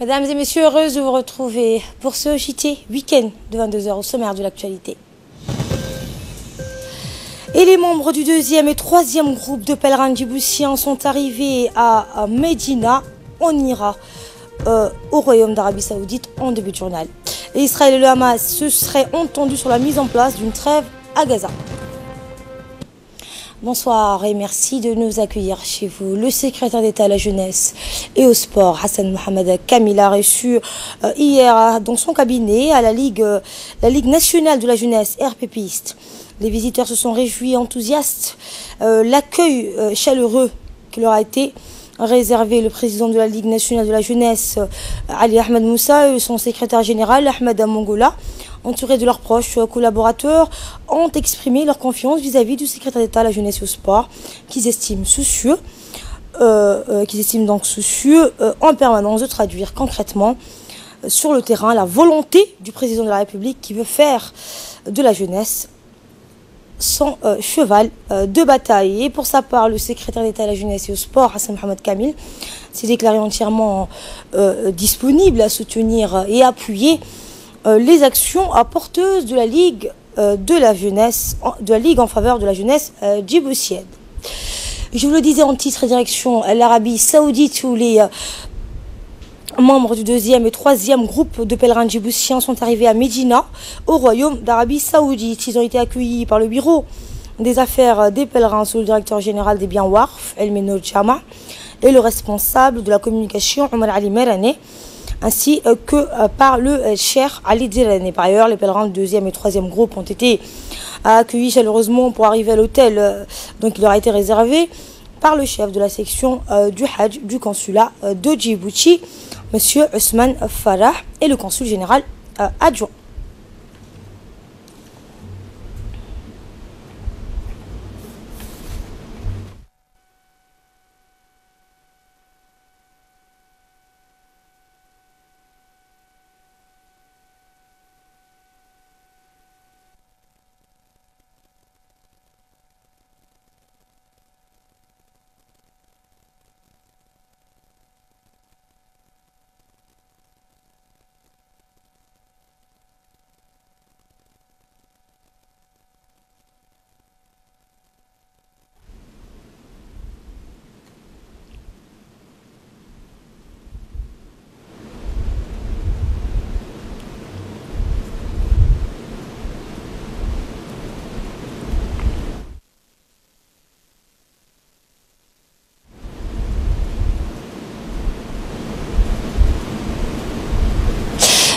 Mesdames et messieurs, heureuse de vous retrouver pour ce JT week-end de 22 h au sommaire de l'actualité. Et les membres du 2e et 3e groupe de pèlerins djiboutiens sont arrivés à Médina, en Irak, au Royaume d'Arabie Saoudite, en début de journal. Et Israël et le Hamas se seraient entendus sur la mise en place d'une trêve à Gaza. Bonsoir et merci de nous accueillir chez vous. Le secrétaire d'État à la jeunesse et au sport, Hassan Mohamed Kamil, a reçu hier dans son cabinet à la Ligue nationale de la jeunesse RPPiste. Les visiteurs se sont réjouis, enthousiastes. L'accueil chaleureux qui leur a été réservé, le président de la Ligue nationale de la jeunesse, Ali Ahmed Moussa, et son secrétaire général, Ahmed Amongola, entourés de leurs proches collaborateurs, ont exprimé leur confiance vis-à-vis du secrétaire d'État à la jeunesse et au sport, qu'ils estiment soucieux, en permanence de traduire concrètement sur le terrain la volonté du président de la République qui veut faire de la jeunesse son cheval de bataille. Et pour sa part, le secrétaire d'État à la jeunesse et au sport, Hassan Mohamed Kamil, s'est déclaré entièrement disponible à soutenir et appuyer les actions apporteuses de la Ligue en faveur de la jeunesse djiboutienne. Je vous le disais en titre, direction l'Arabie Saoudite, où les membres du 2e et 3e groupe de pèlerins djiboutiens sont arrivés à Médina, au Royaume d'Arabie Saoudite. Ils ont été accueillis par le bureau des affaires des pèlerins sous le directeur général des biens Warf, El Meno Jama, et le responsable de la communication, Omar Ali Merane, ainsi que par le Cheikh Ali Dirane. Par ailleurs, les pèlerins du 2e et 3e groupe ont été accueillis chaleureusement pour arriver à l'hôtel, donc il leur a été réservé par le chef de la section du Hajj du consulat de Djibouti, M. Ousmane Farah, et le consul général adjoint.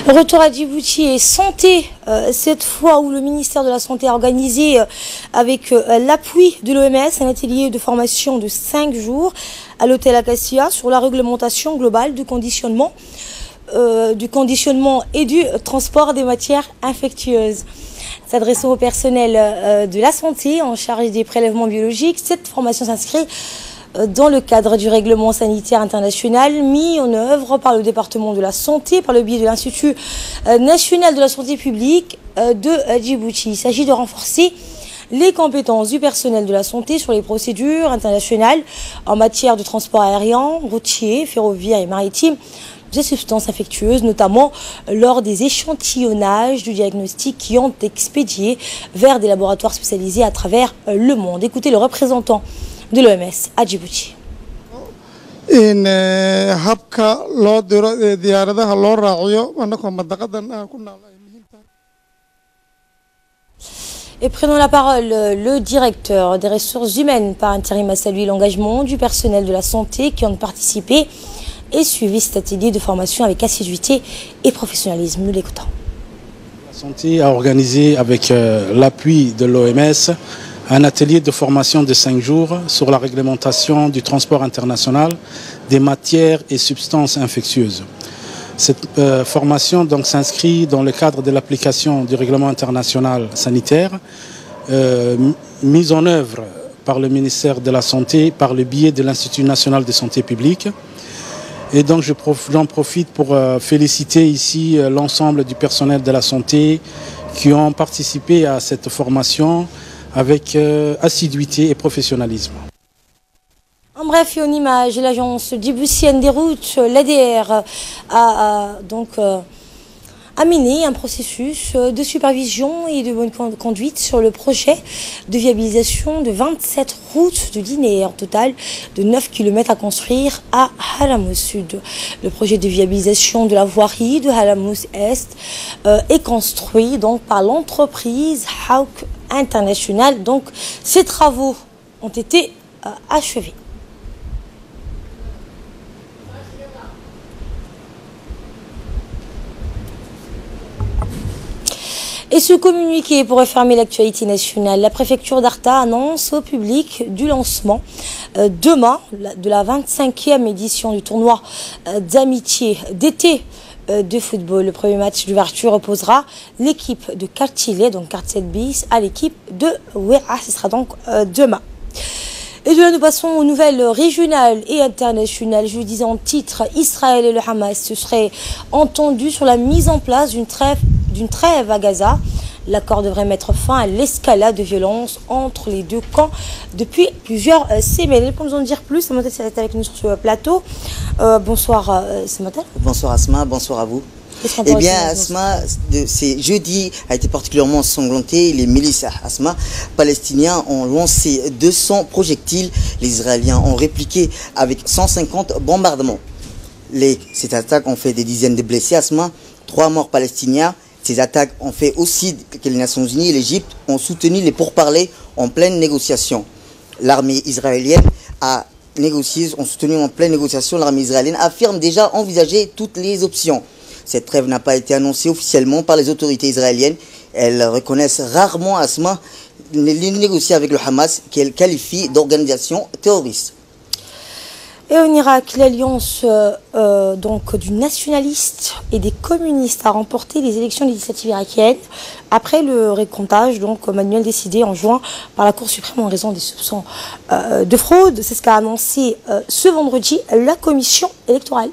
Retour à Djibouti et santé, cette fois où le ministère de la Santé a organisé avec l'appui de l'OMS un atelier de formation de 5 jours à l'hôtel Acacia sur la réglementation globale du conditionnement et du transport des matières infectieuses. S'adressant au personnel de la santé en charge des prélèvements biologiques, cette formation s'inscrit dans le cadre du règlement sanitaire international mis en œuvre par le département de la santé par le biais de l'Institut national de la santé publique de Djibouti. Il s'agit de renforcer les compétences du personnel de la santé sur les procédures internationales en matière de transport aérien, routier, ferroviaire et maritime des substances infectieuses, notamment lors des échantillonnages du diagnostic qui ont expédié vers des laboratoires spécialisés à travers le monde. Écoutez le représentant de l'OMS à Djibouti. Et prenons la parole, le directeur des ressources humaines par intérim a salué l'engagement du personnel de la santé qui ont participé et suivi cet atelier de formation avec assiduité et professionnalisme. Nous l'écoutons. La santé a organisé avec l'appui de l'OMS un atelier de formation de 5 jours sur la réglementation du transport international des matières et substances infectieuses. Cette formation donc s'inscrit dans le cadre de l'application du règlement international sanitaire mise en œuvre par le ministère de la Santé par le biais de l'Institut national de santé publique. Et donc j'en profite pour féliciter ici l'ensemble du personnel de la santé qui ont participé à cette formation avec assiduité et professionnalisme. En bref, et en image, l'agence djiboutienne des routes, l'ADR, a donc mené un processus de supervision et de bonne conduite sur le projet de viabilisation de 27 routes de linéaire total de 9 km à construire à Haramous Sud. Le projet de viabilisation de la voirie de Haramous Est est construit donc par l'entreprise Hawk International. Donc ces travaux ont été achevés. Et ce communiqué pour refermer l'actualité nationale, la préfecture d'Arta annonce au public du lancement demain de la 25e édition du tournoi d'amitié d'été de football. Le premier match d'ouverture opposera l'équipe de Kartilé, donc Kart 7 bis, à l'équipe de Ouéra. Ce sera donc demain. Et de là, nous passons aux nouvelles régionales et internationales. Je vous disais en titre, Israël et le Hamas se seraient entendus sur la mise en place d'une trêve à Gaza. L'accord devrait mettre fin à l'escalade de violence entre les deux camps depuis plusieurs semaines. Pour nous en dire plus, Samotel est avec nous sur ce plateau. Bonsoir Samotel. Bonsoir Asma, bonsoir à vous. Eh bien, Asma, jeudi a été particulièrement sanglanté. Les milices Asma palestiniens ont lancé 200 projectiles. Les Israéliens ont répliqué avec 150 bombardements. Ces attaques ont fait des dizaines de blessés. Asma, 3 morts palestiniens. Ces attaques ont fait aussi que les Nations Unies et l'Égypte ont soutenu les pourparlers en pleine négociation. L'armée israélienne ont soutenu en pleine négociation. L'armée israélienne affirme déjà envisager toutes les options. Cette trêve n'a pas été annoncée officiellement par les autorités israéliennes. Elles reconnaissent rarement Asma les négocier avec le Hamas qu'elles qualifient d'organisation terroriste. Et en Irak, l'alliance donc du nationaliste et des communistes a remporté les élections législatives irakiennes après le récomptage donc manuel décidé en juin par la Cour suprême en raison des soupçons de fraude. C'est ce qu'a annoncé ce vendredi la commission électorale.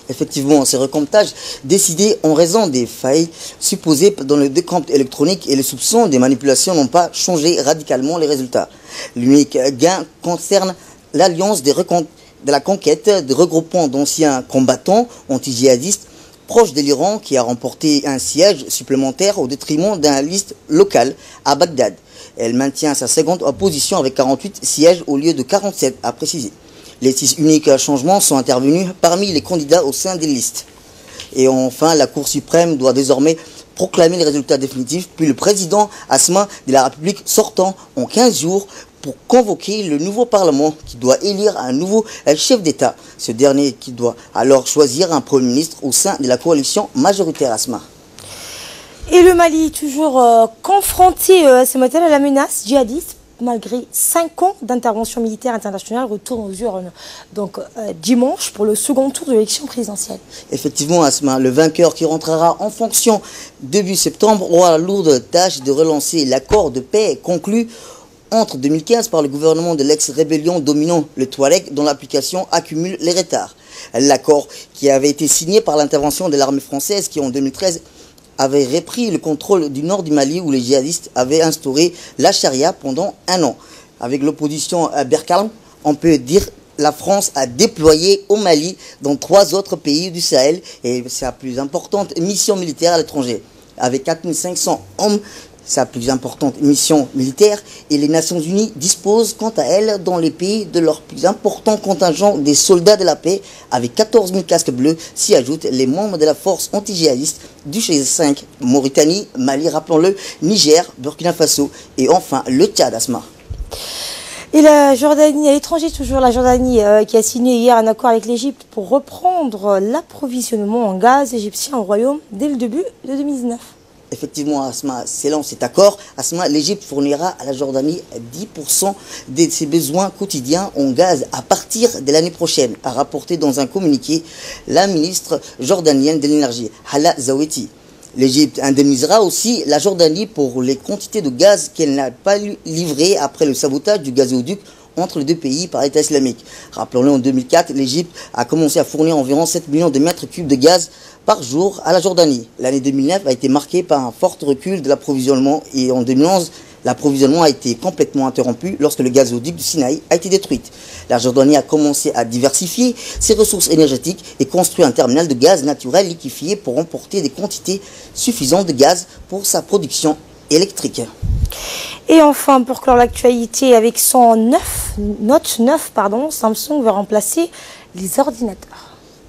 Effectivement, ces recomptages décidés en raison des failles supposées dans le décompte électronique et les soupçons des manipulations n'ont pas changé radicalement les résultats. L'unique gain concerne l'alliance de la conquête de regroupements d'anciens combattants anti-djihadistes proches de l'Iran qui a remporté un siège supplémentaire au détriment d'un liste local à Bagdad. Elle maintient sa seconde position avec 48 sièges au lieu de 47, à préciser. Les 6 uniques changements sont intervenus parmi les candidats au sein des listes. Et enfin, la Cour suprême doit désormais proclamer les résultats définitifs, puis le président Asma de la République sortant en 15 jours pour convoquer le nouveau Parlement qui doit élire un nouveau chef d'État. Ce dernier qui doit alors choisir un Premier ministre au sein de la coalition majoritaire Asma. Et le Mali, toujours confronté ce matin à la menace djihadiste, malgré 5 ans d'intervention militaire internationale, retourne aux urnes donc dimanche pour le second tour de l'élection présidentielle. Effectivement, Asma, le vainqueur qui rentrera en fonction début septembre aura la lourde tâche de relancer l'accord de paix conclu entre 2015 par le gouvernement de l'ex-rébellion dominant le Touareg dont l'application accumule les retards. L'accord qui avait été signé par l'intervention de l'armée française qui en 2013 avait repris le contrôle du nord du Mali où les djihadistes avaient instauré la charia pendant 1 an. Avec l'opposition à Berkane, on peut dire la France a déployé au Mali dans 3 autres pays du Sahel et sa plus importante mission militaire à l'étranger. Avec 4500 hommes, sa plus importante mission militaire et les Nations Unies disposent quant à elles dans les pays de leur plus important contingent des soldats de la paix avec 14 000 casques bleus s'y ajoutent les membres de la force anti-djihadiste du G5, Mauritanie, Mali, rappelons-le, Niger, Burkina Faso et enfin le Tchad, Asma. Et la Jordanie, à l'étranger toujours, la Jordanie qui a signé hier un accord avec l'Égypte pour reprendre l'approvisionnement en gaz égyptien au royaume dès le début de 2019. Effectivement, Asma, selon cet accord, Asma, l'Égypte fournira à la Jordanie 10% de ses besoins quotidiens en gaz à partir de l'année prochaine, a rapporté dans un communiqué la ministre jordanienne de l'énergie, Hala Zaweti. L'Égypte indemnisera aussi la Jordanie pour les quantités de gaz qu'elle n'a pas livrées après le sabotage du gazoduc entre les deux pays par l'État islamique. Rappelons-le, en 2004, l'Égypte a commencé à fournir environ 7 millions de mètres cubes de gaz par jour à la Jordanie. L'année 2009 a été marquée par un fort recul de l'approvisionnement et en 2011, L'approvisionnement a été complètement interrompu lorsque le gazoduc du Sinaï a été détruit. La Jordanie a commencé à diversifier ses ressources énergétiques et construit un terminal de gaz naturel liquéfié pour emporter des quantités suffisantes de gaz pour sa production électrique. Et enfin, pour clore l'actualité, avec son Note 9, Samsung va remplacer les ordinateurs.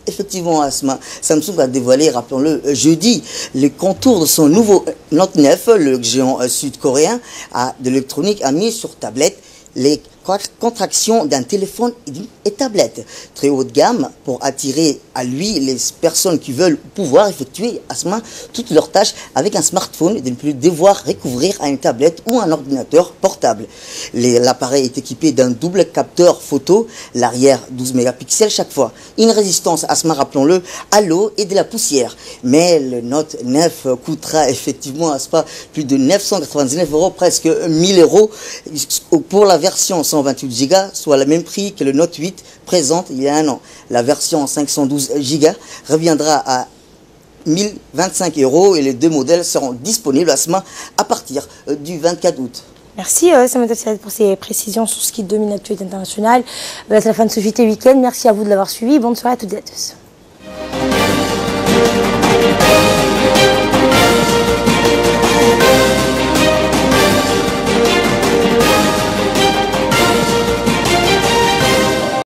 Effectivement, Asma, Samsung a dévoilé, rappelons-le, jeudi, les contours de son nouveau Note 9. Le géant sud-coréen de l'électronique a mis sur tablette les contractions d'un téléphone et tablette très haut de gamme pour attirer à lui les personnes qui veulent pouvoir effectuer toutes leurs tâches avec un smartphone et de ne plus devoir recourir à une tablette ou un ordinateur portable. L'appareil est équipé d'un double capteur photo, l'arrière 12 mégapixels chaque fois. Une résistance, rappelons-le, à l'eau et de la poussière. Mais le Note 9 coûtera effectivement plus de 999 €, presque 1000 € pour la version 128 Go, soit le même prix que le Note 8 présente il y a un an. La version 512 Go reviendra à 1025 € et les deux modèles seront disponibles à partir du 24 août. Merci Samuel Tassiad pour ces précisions sur ce qui domine l'actualité internationale. C'est la fin de ce JT Week-end. Merci à vous de l'avoir suivi. Bonne soirée à toutes et à tous.